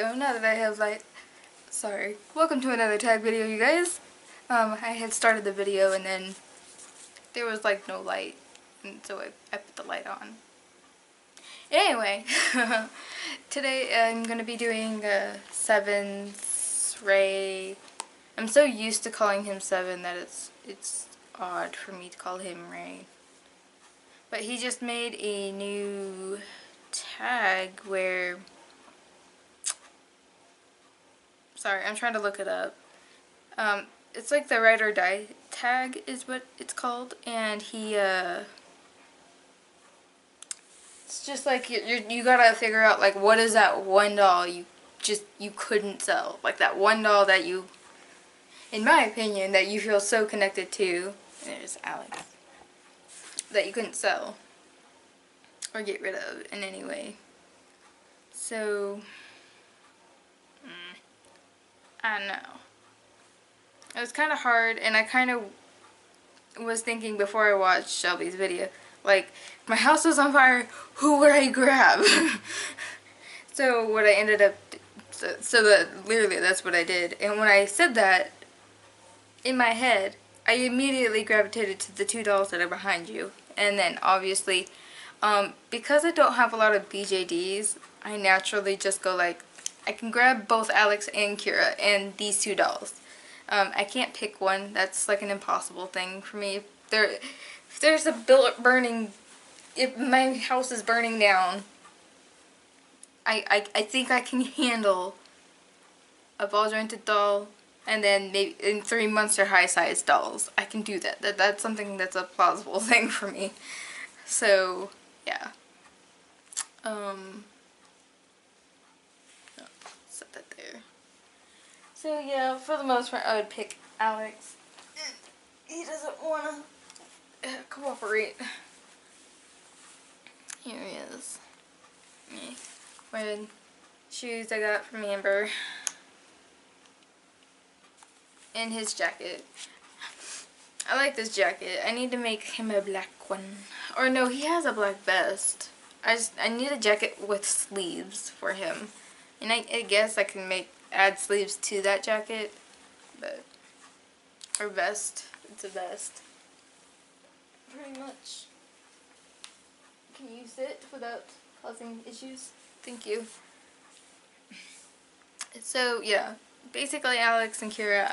So now that I have light, sorry, welcome to another tag video, you guys. I had started the video and then there was like no light, and so I put the light on. Anyway, today I'm gonna be doing Seven's Ray. I'm so used to calling him Seven that it's odd for me to call him Ray. But he just made a new tag where, sorry, I'm trying to look it up. It's like the Ride or Die tag is what it's called, and he it's just like you gotta figure out like what is that one doll you couldn't sell, like that one doll that you, in my opinion, that you feel so connected to. There's Alex. That you couldn't sell or get rid of in any way. So I don't know. It was kind of hard, and I kind of was thinking before I watched Shelby's video, like, if my house was on fire, who would I grab? So what I ended up, literally that's what I did. And when I said that, in my head, I immediately gravitated to the two dolls that are behind you. And then obviously, because I don't have a lot of BJDs, I naturally just go like, I can grab both Alex and Kira and these two dolls. I can't pick one. That's like an impossible thing for me. If there's a burning, if my house is burning down, I think I can handle a ball jointed doll, and then maybe in 3 months they're high-sized dolls. I can do that. That's something that's a plausible thing for me. So yeah. Set that there. So yeah, for the most part I would pick Alex. He doesn't want to cooperate. Here he is. Me. Wearing shoes I got from Amber. And his jacket. I like this jacket. I need to make him a black one. Or no, he has a black vest. I need a jacket with sleeves for him. And I guess I can add sleeves to that jacket, but, or vest. It's a vest. Pretty much. Can you sit without causing issues? Thank you. So yeah, basically Alex and Kira,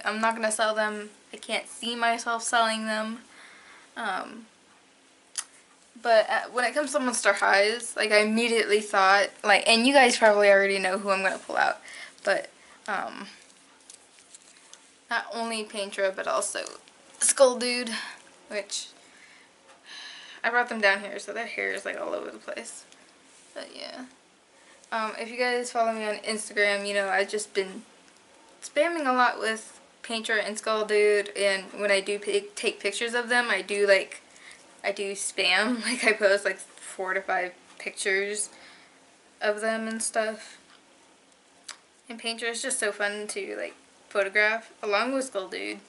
I'm not gonna sell them. I can't see myself selling them. But when it comes to Monster Highs, like, I immediately thought, like, and you guys probably already know who I'm going to pull out, but, not only Paintra, but also Skull Dude, which, I brought them down here, so their hair is, like, all over the place. But, yeah. If you guys follow me on Instagram, you know, I've just been spamming a lot with Paintra and Skull Dude, and when I do take pictures of them, I do spam, like I post like 4 to 5 pictures of them and stuff. And Painter is just so fun to like photograph, along with Skull Dude.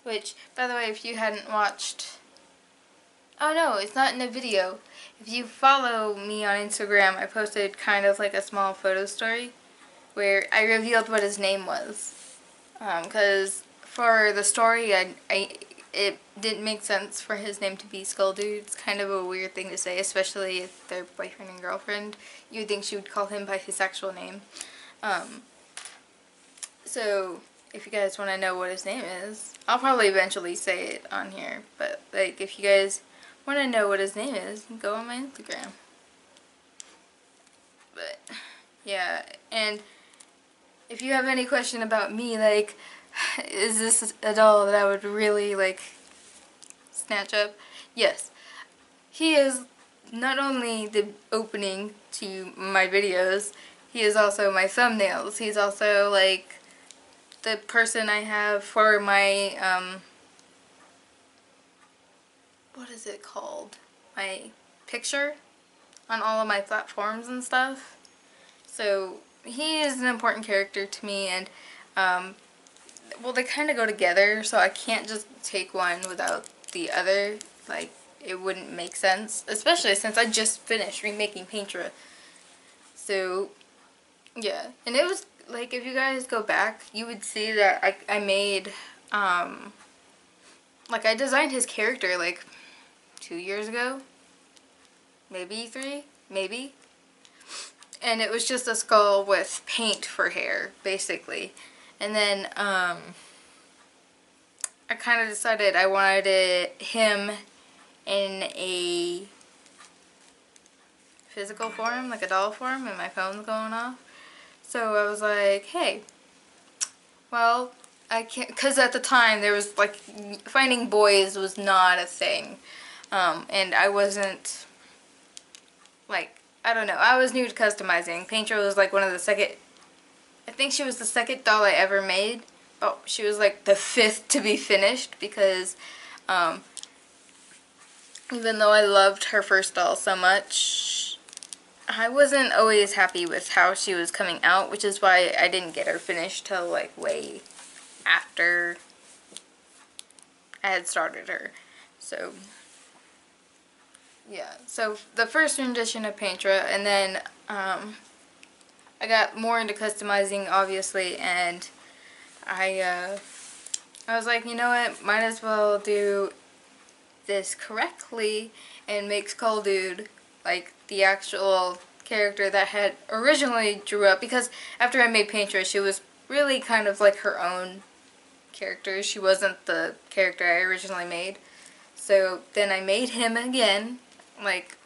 Which, by the way, if you hadn't watched, oh no, it's not in the video. If you follow me on Instagram, I posted kind of like a small photo story where I revealed what his name was. Because for the story, it didn't make sense for his name to be Skull Dude. It's kind of a weird thing to say, especially if they're boyfriend and girlfriend. You'd think she would call him by his actual name. So, if you guys want to know what his name is, I'll probably eventually say it on here. But, like, if you guys want to know what his name is, go on my Instagram. But, yeah, and if you have any question about me, like, is this a doll that I would really, like, snatch up? Yes. He is not only the opening to my videos, he is also my thumbnails. He's also, like, the person I have for my, what is it called? My picture on all of my platforms and stuff. So, he is an important character to me, and, well, they kind of go together, so I can't just take one without the other. Like, it wouldn't make sense, especially since I just finished remaking Paintra. So yeah, and it was like, if you guys go back, you would see that I made like I designed his character like 2 years ago, maybe 3, maybe. And it was just a skull with paint for hair, basically. And then I kind of decided I wanted him in a physical form, like a doll form, and my phone's going off. So I was like, hey, well, I can't, because at the time there was like, finding boys was not a thing. And I wasn't, like, I don't know, I was new to customizing. Painter was like one of the second, I think she was the second doll I ever made. Oh, she was like the 5th to be finished, because even though I loved her first doll so much, I wasn't always happy with how she was coming out, which is why I didn't get her finished till like way after I had started her. So yeah, so the first rendition of Paintra, and then I got more into customizing, obviously, and I was like, you know what, might as well do this correctly and make Skull Dude like the actual character that had originally drew up, because after I made Paintra, she was really kind of like her own character. She wasn't the character I originally made. So then I made him again, like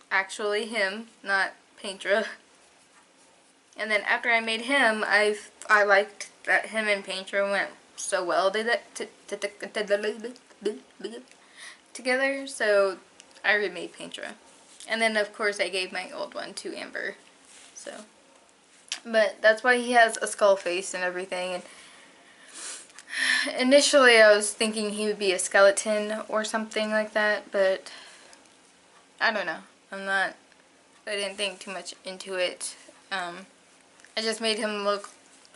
actually him, not Paintra. And then after I made him, I liked that him and Paintra went so well together, so I remade Paintra. And then of course I gave my old one to Amber. So, but that's why he has a skull face and everything. And initially I was thinking he would be a skeleton or something like that, but I don't know. I didn't think too much into it. I just made him look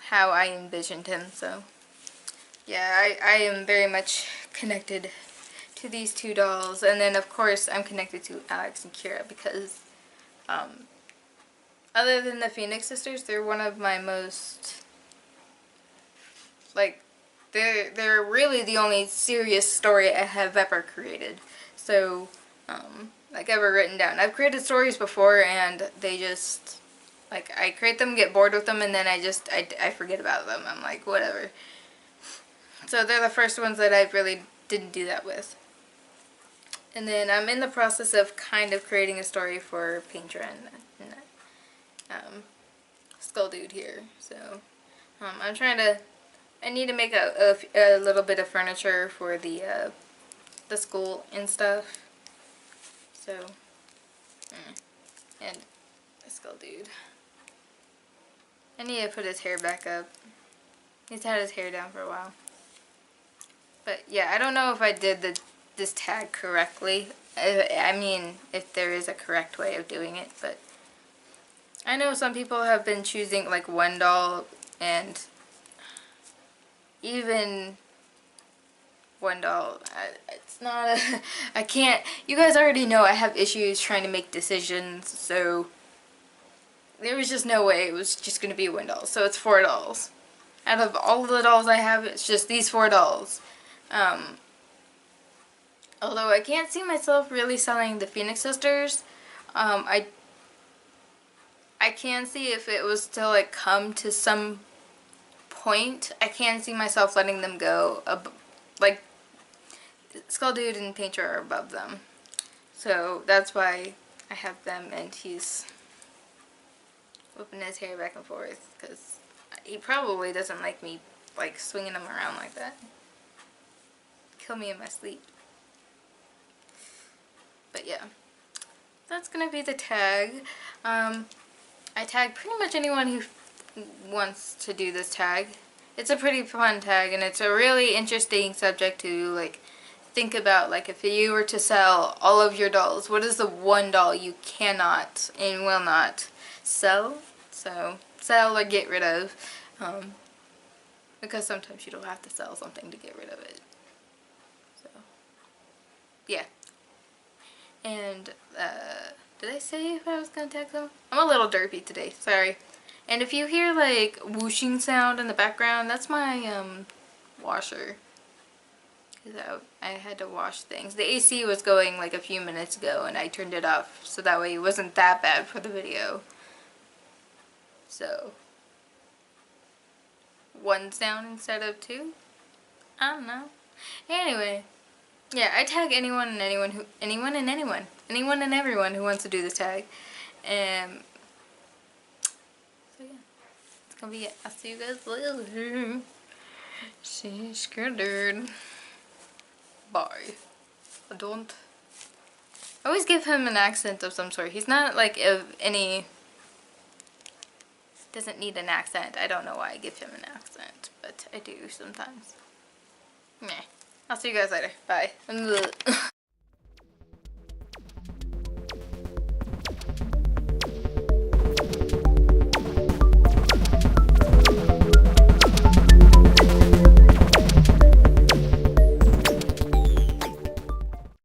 how I envisioned him, so yeah, I am very much connected to these two dolls. And then of course I'm connected to Alex and Kira, because other than the Phoenix sisters, they're one of my most, like, they're really the only serious story I have ever created. So like, ever written down. I've created stories before and they just, like, I create them, get bored with them, and then I forget about them. I'm like, whatever. So they're the first ones that I really didn't do that with. And then I'm in the process of kind of creating a story for Paintra and Skull Dude here. So I'm trying to, I need to make a little bit of furniture for the school and stuff. So, and Skull Dude. I need to put his hair back up. He's had his hair down for a while. But yeah, I don't know if I did this tag correctly. I mean, if there is a correct way of doing it, but I know some people have been choosing like one doll, and even one doll, it's not a, I can't, you guys already know I have issues trying to make decisions, so there was just no way it was just going to be one doll. So it's 4 dolls. Out of all of the dolls I have, it's just these 4 dolls. Although I can't see myself really selling the Phoenix sisters, I can see if it was to like come to some point, I can see myself letting them go. Like, Skull Dude and Painter are above them. So that's why I have them, and he's whipping his hair back and forth, because he probably doesn't like me like swinging him around like that. Kill me in my sleep. But yeah, that's gonna be the tag. I tag pretty much anyone who wants to do this tag. It's a pretty fun tag, and it's a really interesting subject to like think about. Like, if you were to sell all of your dolls, what is the one doll you cannot and will not sell? So sell or get rid of, because sometimes you don't have to sell something to get rid of it. So Yeah. And, did I say if I was gonna tag them? I'm a little derpy today, sorry. And if you hear, like, whooshing sound in the background, that's my, washer. Because I had to wash things. The AC was going, like, a few minutes ago, and I turned it off, so that way it wasn't that bad for the video. So, one sound instead of two? I don't know. Anyway. Yeah, I tag anyone and anyone and everyone who wants to do this tag. So yeah, it's gonna be it. I'll see you guys later. See you scared. Bye. I don't. I always give him an accent of some sort. He's not like of any. Doesn't need an accent. I don't know why I give him an accent, but I do sometimes. Meh. I'll see you guys later. Bye.